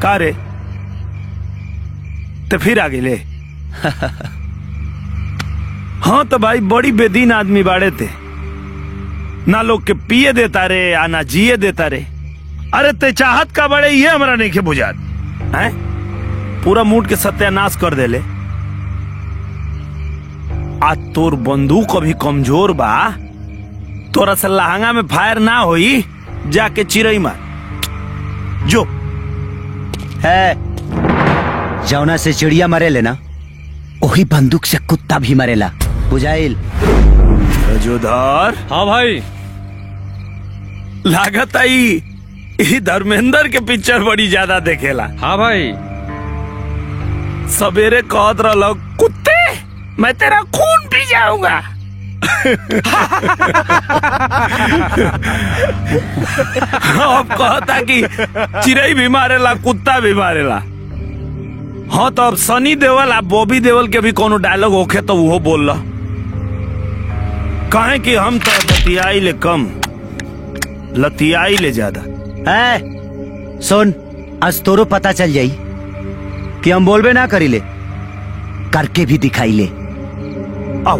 का रे ते फिर आ गए। हाँ तो भाई बड़ी बेदीन आदमी बाड़े थे, ना लोग के पिए देता रे आ ना जिए देता रे। अरे ते चाहत का बड़े ये हमरा नहीं के बुझात हैं, पूरा मूड के सत्यानाश कर देले। आज तोर बंदूक अभी कमजोर बा, तोरा से लहंगा में फायर ना होई, जाके चिरई मार जो है। जौना से चिड़िया मरेले ना, वही बंदूक से कुत्ता भी मरेला, बुझाइल। जोधार। हाँ भाई। लागत आई धर्मेंद्र के पिक्चर बड़ी ज्यादा देखेला। हाँ भाई। सवेरे कहत रहो कुत्ते मैं तेरा खून पी जाऊंगा। अब कहता कि चिड़ई भी मारेला कुत्ता भी मारेला। हाँ तो अब सनी देओल आ बॉबी देओल के भी कोनो डायलॉग होखे तो वो बोल ला, काहे कि हम तो लतियाई ले कम लतियाई ले ज्यादा है। सुन, आज तोरो पता चल जाई कि हम बोलबे ना करी ले, करके भी दिखाई ले। आओ।